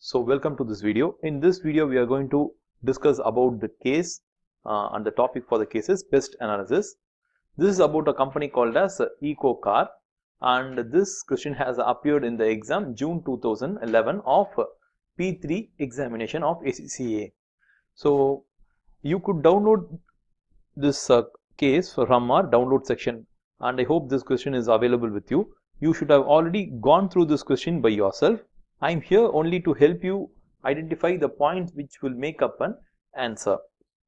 So welcome to this video. In this video we are going to discuss about the case and the topic for the case is pest analysis. This is about a company called as ACCA, and this question has appeared in the exam June 2011 of P3 examination of ACCA. So you could download this case from our download section, and I hope this question is available with you. You should have already gone through this question by yourself. I am here only to help you identify the points which will make up an answer.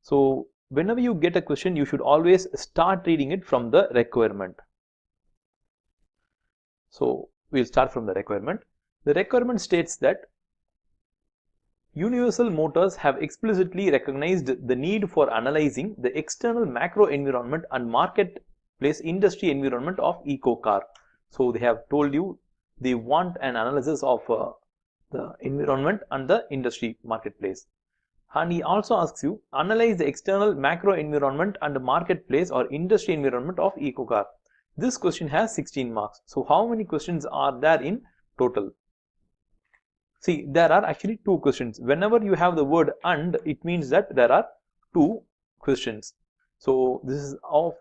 So whenever you get a question, you should always start reading it from the requirement. So we'll start from the requirement. The requirement states that Universal Motors have explicitly recognized the need for analyzing the external macro environment and marketplace industry environment of eco-car. So they have told you they want an analysis of the environment and the industry marketplace. And he also asks you, analyze the external macro environment and marketplace or industry environment of eco-car. This question has 16 marks. So how many questions are there in total? See, there are actually two questions. Whenever you have the word and, it means that there are two questions. So this is of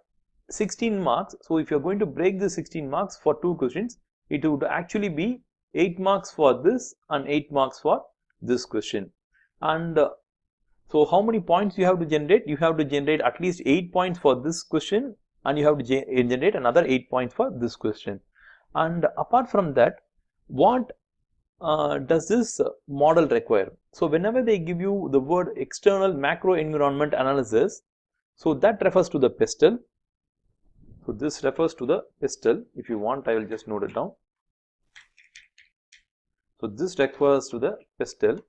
16 marks. So if you are going to break the 16 marks for two questions, it would actually be 8 marks for this and 8 marks for this question. And so how many points you have to generate? You have to generate at least 8 points for this question, and you have to generate another 8 points for this question. And apart from that, what does this model require? So whenever they give you the word external macro environment analysis, so that refers to the PESTEL. So this refers to the PESTEL. If you want, I will just note it down. So this refers to the PESTEL.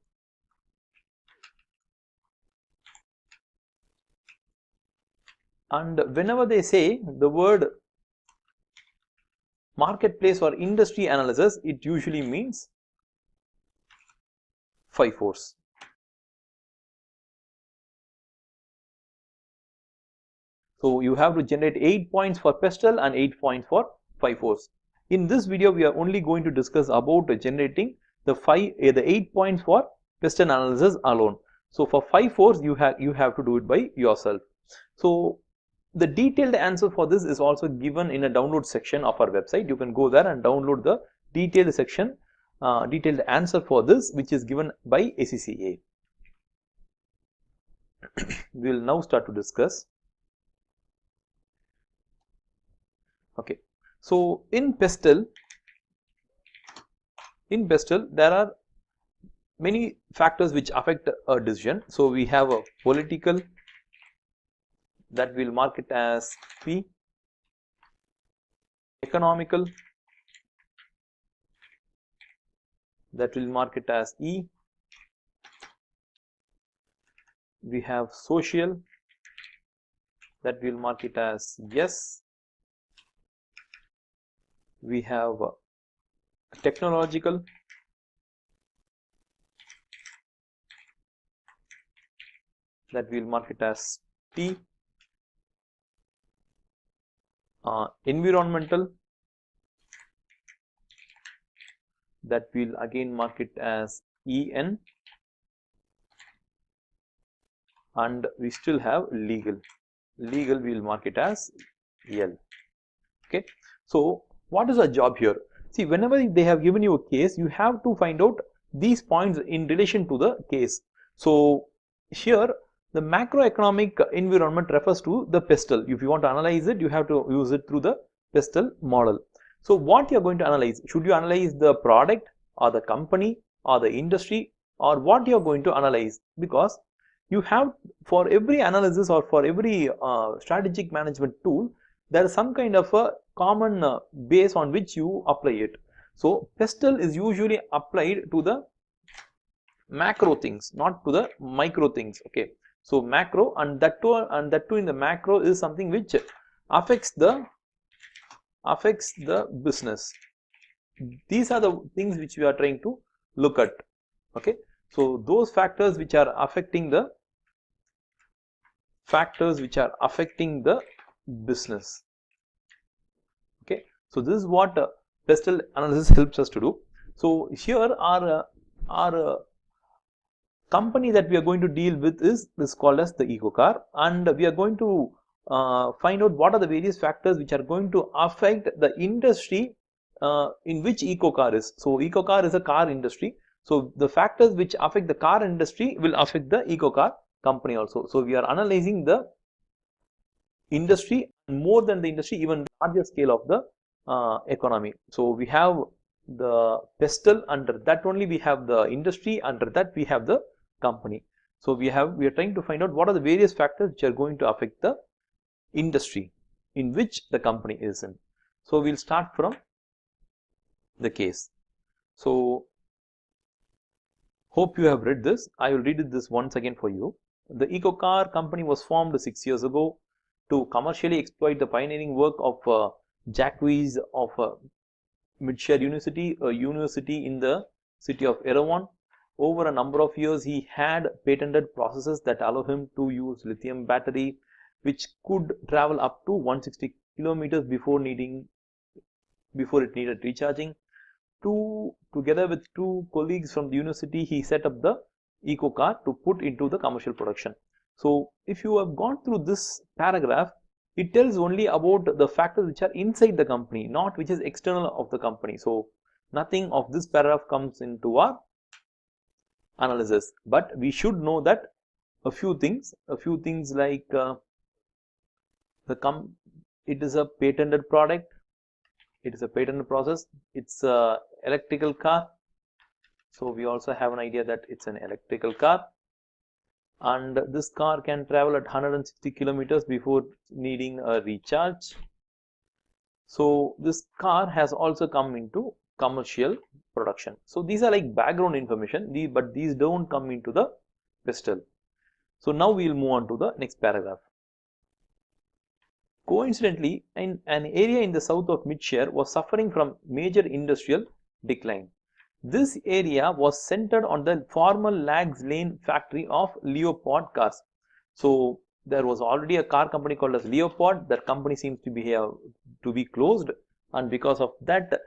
And whenever they say the word marketplace or industry analysis, it usually means 5/4. So you have to generate 8 points for PESTEL and 8 points for 5/4. In this video, we are only going to discuss about generating the 8 points for PESTEL analysis alone. So for 5/4, you have to do it by yourself. So the detailed answer for this is also given in a download section of our website. You can go there and download the detailed section, detailed answer for this, which is given by ACCA. We will now start to discuss. Okay. So in PESTEL, there are many factors which affect a decision. So we have a political, that we'll mark it as P, economical, that will mark it as E, we have social, that will mark it as S, we have technological, that will mark it as T, environmental, that will again mark it as EN, and we still have legal we will mark it as L. Okay. So what is our job here? See, whenever they have given you a case, you have to find out these points in relation to the case. So here the macroeconomic environment refers to the PESTEL. If you want to analyze it, you have to use it through the PESTEL model. So what you are going to analyze? Should you analyze the product or the company or the industry, or what you are going to analyze? Because you have, for every analysis or for every strategic management tool, there is some kind of a common base on which you apply it. So PESTEL is usually applied to the macro things, not to the micro things. Okay. So macro, and that too in the macro is something which affects the business. These are the things which we are trying to look at. Okay. So those factors which are affecting the business. Okay. So this is what PESTEL analysis helps us to do. So here our company that we are going to deal with is called as the EcoCar, and we are going to find out what are the various factors which are going to affect the industry in which EcoCar is. So EcoCar is a car industry. So the factors which affect the car industry will affect the EcoCar company also. So we are analyzing the industry, more than the industry, even larger scale of the economy. So we have the PESTEL, under that only we have the industry, under that we have the company. So we are trying to find out what are the various factors which are going to affect the industry in which the company is in. So we'll start from the case. So hope you have read this. I will read this once again for you. The EcoCar company was formed 6 years ago to commercially exploit the pioneering work of Jacques of Mid-Share University, a university in the city of Yerevan. Over a number of years, he had patented processes that allow him to use lithium battery, which could travel up to 160 kilometers before it needed recharging. Together with two colleagues from the university, he set up the EcoCar to put into the commercial production. So if you have gone through this paragraph, it tells only about the factors which are inside the company, not which is external of the company. So nothing of this paragraph comes into our analysis, but we should know that a few things like it is a patented product, it is a patented process, it's a electrical car. So we also have an idea that it's an electrical car, and this car can travel at 160 kilometers before needing a recharge. So this car has also come into commercial production. So these are like background information, but these don't come into the PESTEL. So now we will move on to the next paragraph. Coincidentally, in an area in the south of Mid-Share was suffering from major industrial decline. This area was centered on the former Lags Lane factory of Leopard cars. So there was already a car company called as Leopard. That company seems to be closed, and because of that,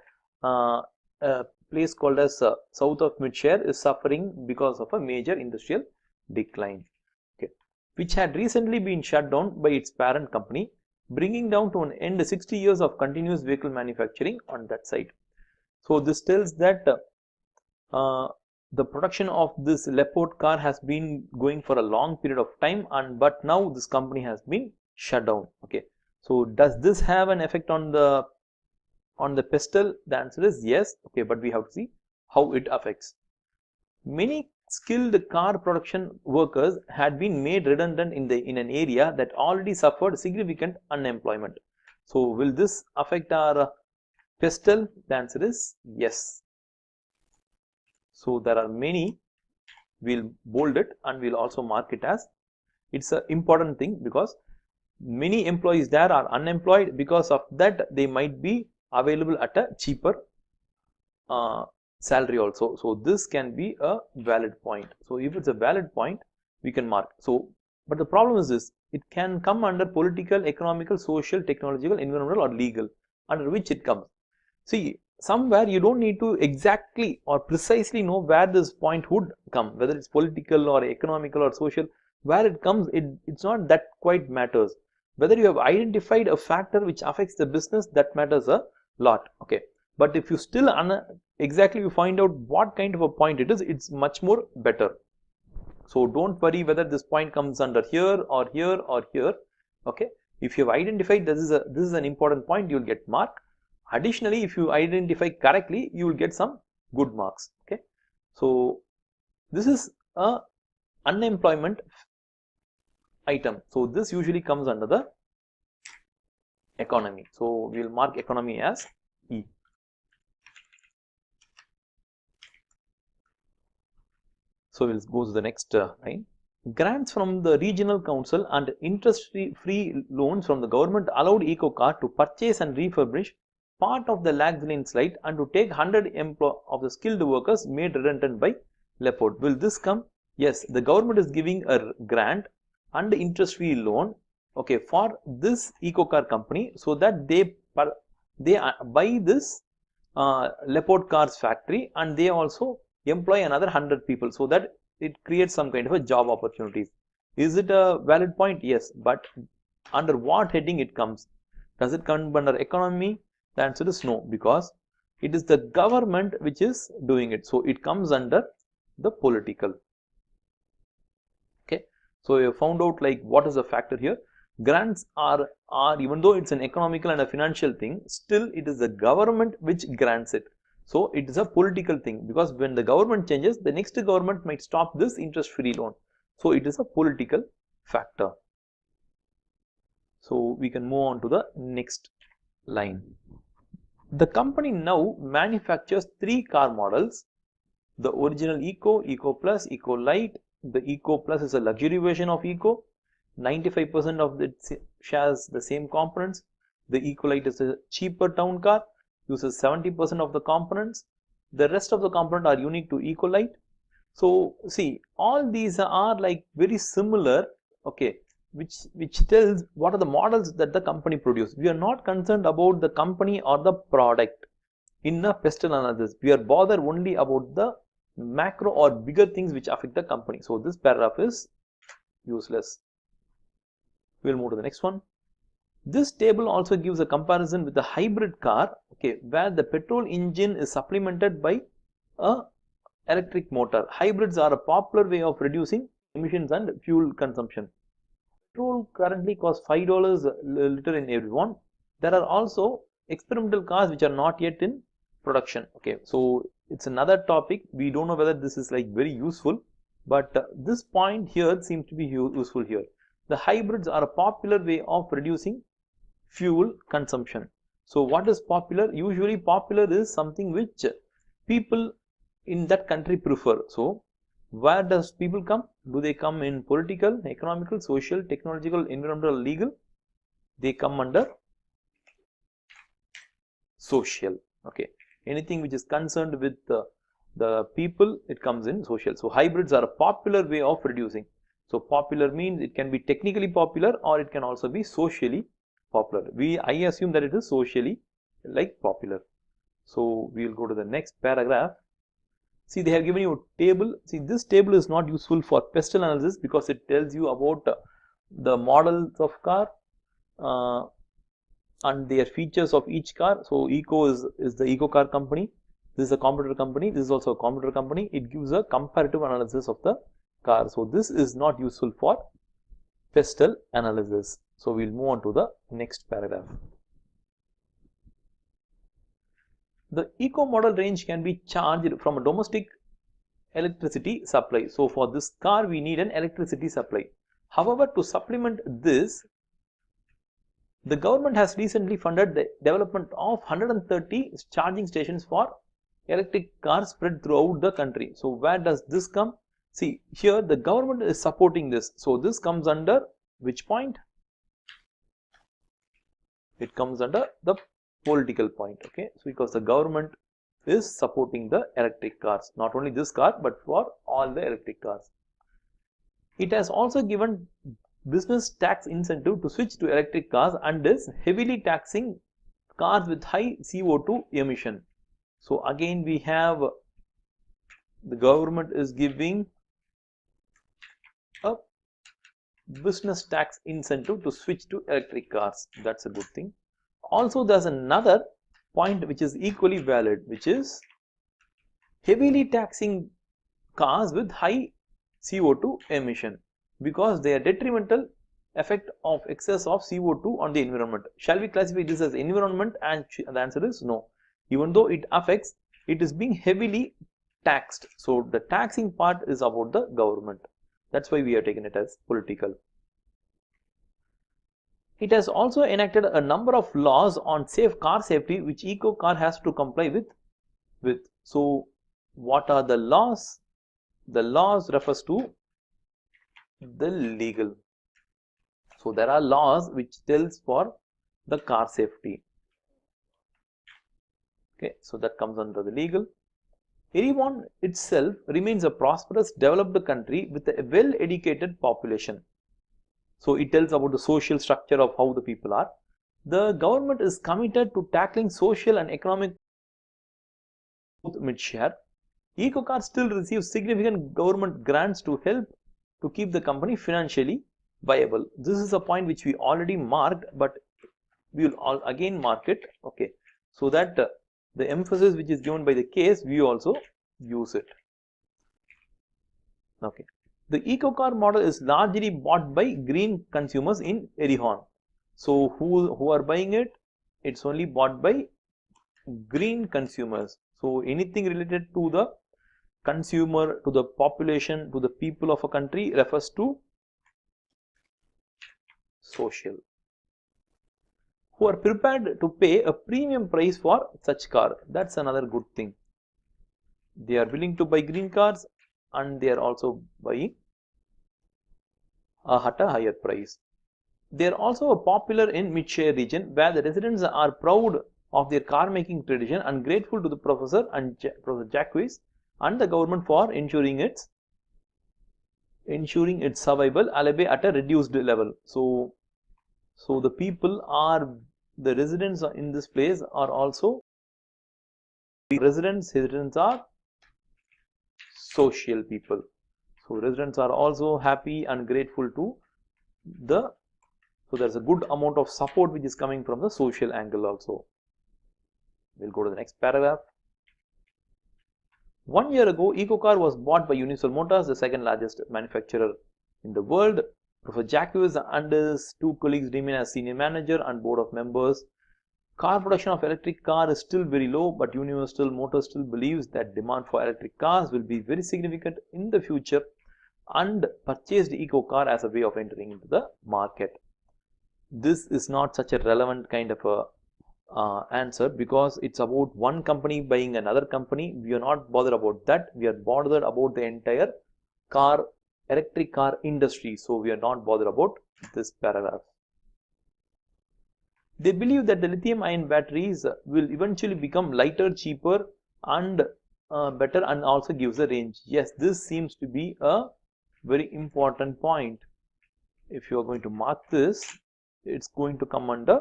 a place called as south of Mid-Share is suffering because of a major industrial decline, okay, which had recently been shut down by its parent company, bringing down to an end 60 years of continuous vehicle manufacturing on that site. So this tells that the production of this Leopard car has been going for a long period of time, but now this company has been shut down. Okay, so does this have an effect on the PESTEL? The answer is yes. Okay, but we have to see how it affects. Many skilled car production workers had been made redundant in an area that already suffered significant unemployment. So will this affect our PESTEL? The answer is yes. So there are many, we'll bold it and we'll also mark it as it's an important thing, because many employees there are unemployed. Because of that, they might be available at a cheaper salary also. So this can be a valid point. So if it's a valid point, we can mark. So but the problem is this: it can come under political, economical, social, technological, environmental, or legal, under which it comes. See, somewhere you don't need to exactly or precisely know where this point would come, whether it's political or economical or social. Where it comes, it's not that quite matters. Whether you have identified a factor which affects the business, that matters a lot. Okay, but if you still exactly you find out what kind of a point it is, it's much more better. So don't worry whether this point comes under here or here or here. Okay, if you have identified this is an important point, you'll get mark. Additionally, if you identify correctly, you will get some good marks. Okay, so this is a unemployment item. So this usually comes under the economy. So we will mark economy as E. So we'll go to the next line. Grants from the regional council and interest-free loans from the government allowed EcoCar to purchase and refurbish part of the Lags Lane site and to take 100 of the skilled workers made redundant by Leopard. Will this come? Yes, the government is giving a grant and interest-free loan, okay, for this EcoCar company, so that they buy this Leopard cars factory, and they also employ another 100 people, so that it creates some kind of a job opportunities. Is it a valid point? Yes, but under what heading it comes? Does it come under economy? The answer is no, because it is the government which is doing it, so it comes under the political. Okay, so you found out like what is the factor here. Grants are even though it's an economical and a financial thing, still it is the government which grants it. So it is a political thing, because when the government changes, the next government might stop this interest free loan. So it is a political factor. So we can move on to the next line. The company now manufactures 3 car models: the original Eco, Eco Plus, Eco Light. The Eco Plus is a luxury version of Eco. 95% of it shares the same components. The Eco Light is a cheaper town car, uses 70% of the components. The rest of the components are unique to Eco Light. So see, all these are like very similar, okay, which tells what are the models that the company produce. We are not concerned about the company or the product in a PESTEL analysis. We are bothered only about the macro or bigger things which affect the company. So this paragraph is useless. We will move to the next one. This table also gives a comparison with the hybrid car, okay, where the petrol engine is supplemented by a electric motor. Hybrids are a popular way of reducing emissions and fuel consumption. Petrol currently costs $5 a liter in everyone. There are also experimental cars which are not yet in production. Okay, so it's another topic. We don't know whether this is like very useful, but this point here seems to be useful here. The hybrids are a popular way of reducing fuel consumption. So what is popular? Usually popular is something which people in that country prefer. So where does people come? Do they come in political, economical, social, technological, environmental, legal? They come under social. Okay, anything which is concerned with the people, it comes in social. So hybrids are a popular way of reducing. So popular means it can be technically popular or it can also be socially popular. I assume that it is socially like popular. So we will go to the next paragraph. See, they have given you a table. See, this table is not useful for PESTEL analysis because it tells you about the models of car and their features of each car. So Eco is the Eco car company. This is a computer company. This is also a computer company. It gives a comparative analysis of the car. So this is not useful for PESTEL analysis. So we will move on to the next paragraph. The Eco model range can be charged from a domestic electricity supply. So for this car we need an electricity supply. However, to supplement this, the government has recently funded the development of 130 charging stations for electric cars spread throughout the country. So where does this come? See, here the government is supporting this. So this comes under which point? It comes under the political point. Okay, so because the government is supporting the electric cars, not only this car but for all the electric cars. It has also given business tax incentive to switch to electric cars and is heavily taxing cars with high CO2 emission. So again we have the government is giving a business tax incentive to switch to electric cars. That's a good thing. Also there's another point which is equally valid, which is heavily taxing cars with high CO2 emission because they are detrimental effect of excess of CO2 on the environment. Shall we classify this as environment? And the answer is no. Even though it affects, it is being heavily taxed. So the taxing part is about the government. That's why we have taken it as political. It has also enacted a number of laws on car safety which Eco car has to comply with. So what are the laws? The laws refers to the legal. So there are laws which tells for the car safety. Okay, so that comes under the legal. Iran itself remains a prosperous developed country with a well educated population. So it tells about the social structure of how the people are. The government is committed to tackling social and economic mid-share. EcoCar still receives significant government grants to help to keep the company financially viable. This is a point which we already marked, but we will again mark it, okay, so that the emphasis which is given by the case, we also use it. Okay. The EcoCar model is largely bought by green consumers in Erihon. So who are buying it? It's only bought by green consumers. So anything related to the consumer, to the population, to the people of a country refers to social, who are prepared to pay a premium price for such car. That's another good thing. They are willing to buy green cars and they are also buying at a higher price. They are also popular in mid-share region where the residents are proud of their car making tradition and grateful to the Professor Jacques and the government for ensuring its survival, albeit at a reduced level. So the people are, the residents in this place are also residents are social people. So residents are also happy and grateful to the, so there's a good amount of support which is coming from the social angle also. We'll go to the next paragraph. 1 year ago, EcoCar was bought by Universal Motors, the second largest manufacturer in the world. Professor Jacques and his two colleagues remain as senior manager and board of members. Car production of electric car is still very low, but Universal Motors still believes that demand for electric cars will be very significant in the future and purchased EcoCar as a way of entering into the market. This is not such a relevant kind of a answer because it's about one company buying another company. We are not bothered about that. We are bothered about the entire electric car industry. So we are not bothered about this paragraph. They believe that the lithium ion batteries will eventually become lighter, cheaper and better and also gives a range. Yes, this seems to be a very important point. If you are going to mark this, it's going to come under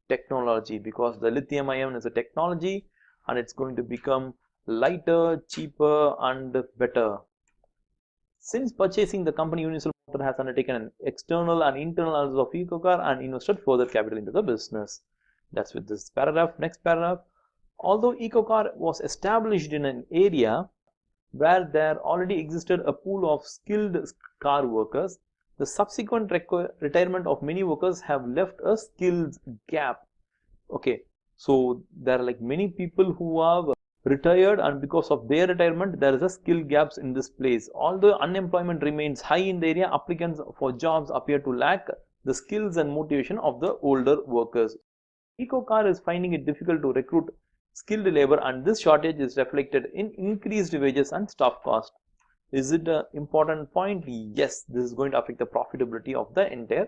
technology, because the lithium ion is a technology and it's going to become lighter, cheaper and better. Since purchasing, the company Universal Motor has undertaken an external and internal analysis of EcoCar and invested further capital into the business. That's with this paragraph. Next paragraph. Although EcoCar was established in an area where there already existed a pool of skilled car workers, the subsequent retirement of many workers have left a skills gap. Okay, so there are like many people who have retired, and because of their retirement there is a skill gaps in this place. Although unemployment remains high in the area, applicants for jobs appear to lack the skills and motivation of the older workers. EcoCar is finding it difficult to recruit skilled labor, and this shortage is reflected in increased wages and staff cost. Is it an important point? Yes, this is going to affect the profitability of the entire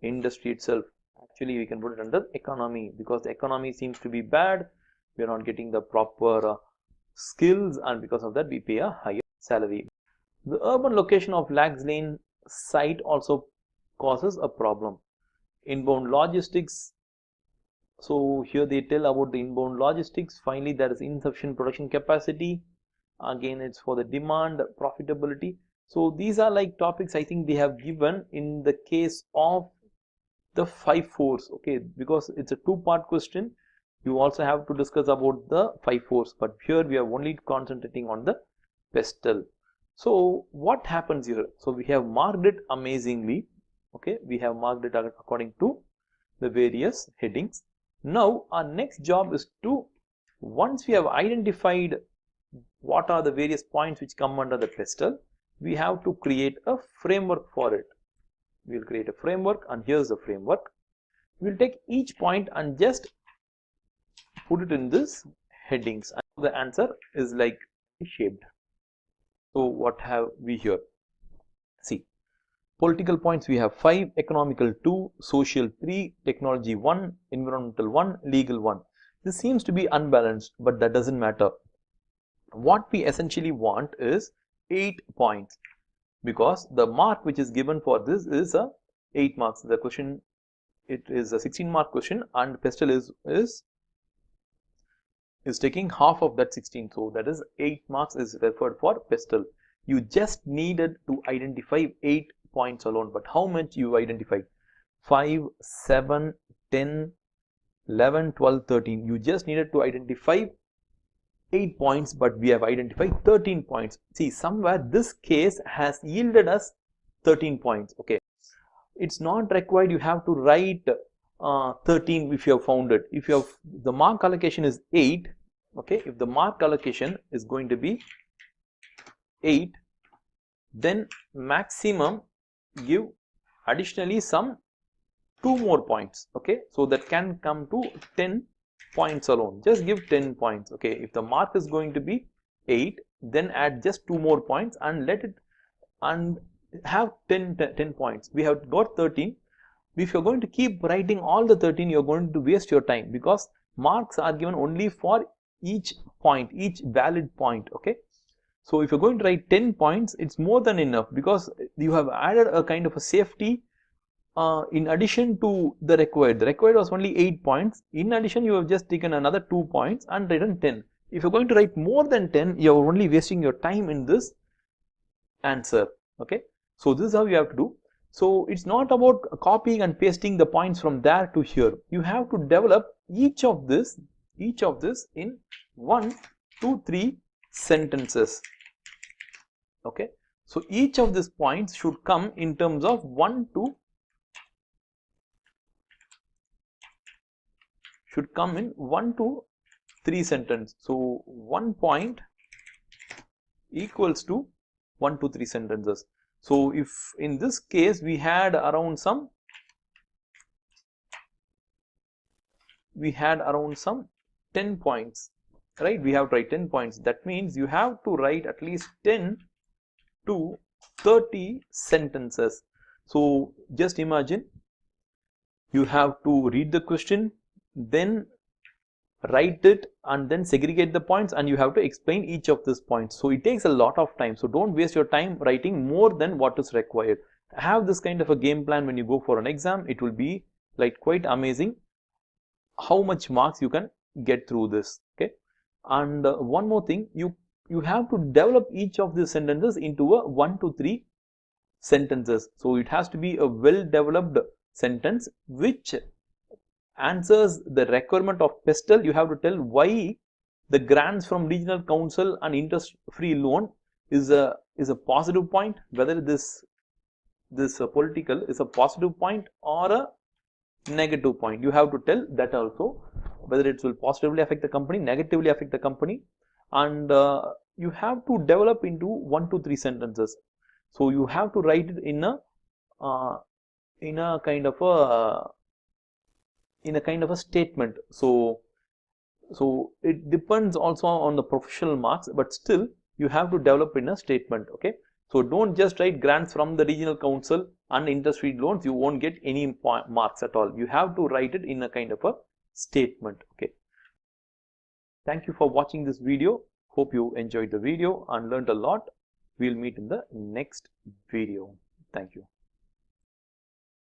industry itself. Actually, we can put it under economy, because the economy seems to be bad. We are not getting the proper skills, and because of that we pay a higher salary. The urban location of Lags Lane site also causes a problem. Inbound logistics. So here they tell about the inbound logistics. Finally, there is insufficient production capacity. Again, it's for the demand, profitability. So these are like topics I think they have given in the case of the 5 force. Okay, because it's a two-part question. You also have to discuss about the 5 force, but here we are only concentrating on the PESTEL. So what happens here? So we have marked it amazingly. Okay, we have marked it according to the various headings. Now our next job is to, once we have identified what are the various points which come under the PESTEL, we have to create a framework for it. We will create a framework, and here's the framework. We will take each point and just put it in this headings, and the answer is like shaped. So what have we here? See, political points we have 5, economical 2, social 3, technology 1, environmental 1, legal 1. This seems to be unbalanced, but that doesn't matter. What we essentially want is 8 points, because the mark which is given for this is 8 marks. The question, it is a 16-mark question, and PESTEL is is taking half of that 16. So that is 8 marks is referred for PESTEL. You just needed to identify 8 points alone. But how much you identified? 5, 7, 10, 11, 12, 13. You just needed to identify 8 points, but we have identified 13 points. See, somewhere this case has yielded us 13 points. Okay, it's not required you have to write 13 if you have found it. If you have the mark allocation is 8, okay, if the mark allocation is going to be 8, then maximum give additionally some 2 more points. Okay, so that can come to 10 points alone. Just give 10 points. Okay, if the mark is going to be 8, then add just 2 more points and let it and have 10 points. We have got 13. If you're going to keep writing all the 13, you're going to waste your time, because marks are given only for each point, each valid point. Okay, so if you're going to write 10 points, it's more than enough, because you have added a kind of a safety in addition to the required. The required was only 8 points. In addition, you have just taken another 2 points and written 10. If you're going to write more than 10, you're only wasting your time in this answer. Okay, so this is how you have to do. So it's not about copying and pasting the points from there to here. You have to develop each of this in 1, 2, 3 sentences. Okay, so each of these points should come in terms of 1 to should come in 1 to 3 sentences. So 1 point equals to 1 to 3 sentences. So if in this case we had around some 10 points, right? We have to write 10 points. That means you have to write at least 10 to 30 sentences. So just imagine, you have to read the question, then write it, and then segregate the points, and you have to explain each of these points. So it takes a lot of time. So don't waste your time writing more than what is required. Have this kind of a game plan when you go for an exam. It will be like quite amazing how much marks you can get through this. Okay, and one more thing, you have to develop each of these sentences into a 1 to 3 sentences. So it has to be a well developed sentence which answers the requirement of PESTEL. You have to tell why the grants from regional council and interest free loan is a positive point, whether this political is a positive point or a negative point. You have to tell that also, whether it will positively affect the company, negatively affect the company, and you have to develop into 1 to 3 sentences. So you have to write it in a kind of a statement. So it depends also on the professional marks, but still you have to develop in a statement. Okay, so don't just write grants from the regional council and interest free loans. You won't get any marks at all. You have to write it in a kind of a statement. Okay, thank you for watching this video. Hope you enjoyed the video and learned a lot. We'll meet in the next video. Thank you.